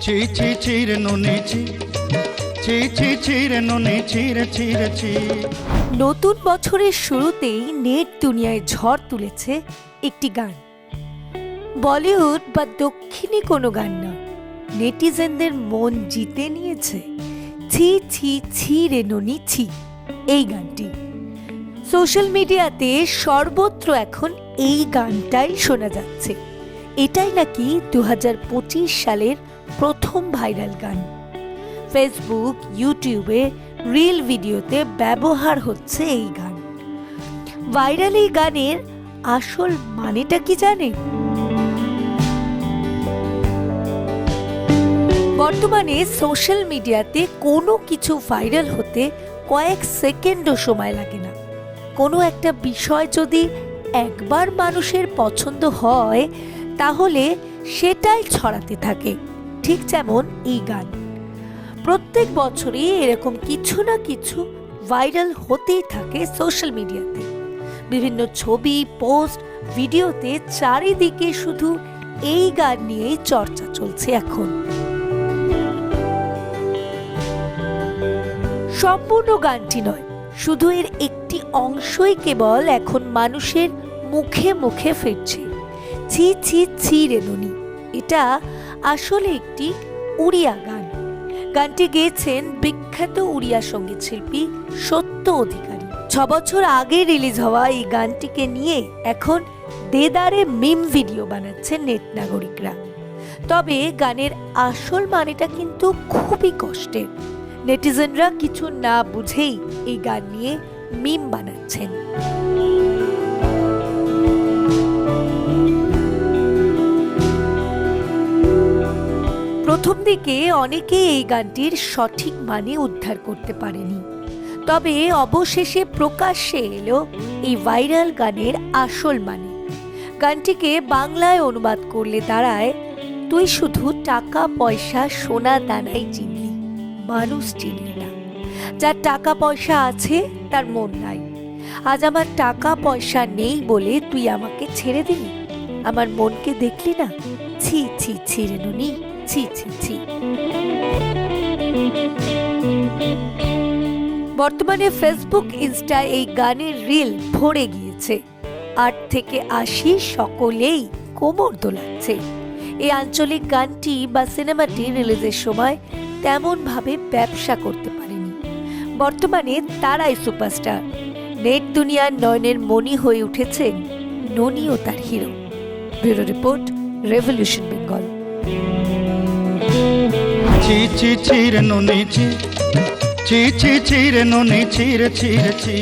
ছি ছি ছিরে নুনি ছি ছি ছি ছিরে নুনি ছিরে ছিরে ছি। নতুন বছরের শুরুতেই নেট দুনিয়ায় ঝড় তুলেছে একটি গান। বলিউড বা দক্ষিণী কোনো গান না, নেটিজেনদের মন জিতে নিয়েছে ছি ছি ছি রে ননি ছি এই গানটি। সোশ্যাল মিডিয়াতে সর্বত্র এখন এই গানটাই শোনা যাচ্ছে। এটাই নাকি 2025 সালের প্রথম ভাইরাল গান। ফেসবুক, ইউটিউবে রিল ভিডিওতে ব্যবহার হচ্ছে এই গান। ভাইরাল এই গানের আসল মানেটা কি জানেন? বর্তমানে সোশ্যাল মিডিয়াতে কোনো কিছু ভাইরাল হতে কয়েক সেকেন্ডও সময় লাগে না। কোনো একটা বিষয় যদি একবার মানুষের পছন্দ হয় তাহলে সেটাই ছড়াতে থাকে, ঠিক যেমন এই গান। প্রত্যেক বছরই এরকম কিছু না কিছু ভাইরাল হতেই থাকে সোশ্যাল মিডিয়াতে। বিভিন্ন ছবি, পোস্ট, ভিডিওতে চারিদিকে শুধু এই গান নিয়েই চর্চা চলছে এখন। সম্পূর্ণ গানটি নয়, শুধু এর একটি অংশই কেবল এখন মানুষের মুখে মুখে ফিরছে। ছি ছি ছি রে ননি, এটা আসলে একটি উড়িয়া গান। গানটি গেয়েছেন বিখ্যাত উড়িয়া সঙ্গীত শিল্পী সত্য অধিকারী। 6 বছর আগে রিলিজ হওয়া এই গানটিকে নিয়ে এখন দেদারে মিম ভিডিও বানাচ্ছেন নেট নাগরিকরা। তবে গানের আসল মানেটা কিন্তু খুবই কষ্টের। নেটিজেনরা কিছু না বুঝেই এই গান নিয়ে মিম বানাচ্ছেন। প্রথম দিকে অনেকে এই গানটির সঠিক মানে উদ্ধার করতে পারেনি, তবে অবশেষে প্রকাশ্যে এলো এই ভাইরাল গানের আসল মানে। গানটিকে বাংলায় অনুবাদ করলে দাঁড়ায়, তুই শুধু টাকা পয়সা সোনা দানাই চিনলি, মানুষ চিনলি না। যার টাকা পয়সা আছে তার মন নাই। আজ আমার টাকা পয়সা নেই বলে তুই আমাকে ছেড়ে দিলি, আমার মনকে দেখলি না। ছি ছি ছি রে ননি, ছি ছি ছি। বর্তমানে ফেসবুক, ইনস্টায় এই গানের রিল ভরে গিয়েছে। 8 থেকে 80 সকলেই কোমর দোলাচ্ছে। এই আঞ্চলিক গানটি বা সিনেমাটি রিলিজের সময় তেমন ভাবে ব্যবসা করতে পারেনি। বর্তমানে তারাই সুপারস্টার। নেট দুনিয়ার নয়নের মণি হয়ে উঠেছেন ননি ও তার hero. Bureau report, revolution Bengal. ছি ছি ছিরে নুনি ছি ছি ছি ছিরে নুনি ছিরে ছিরে ছি।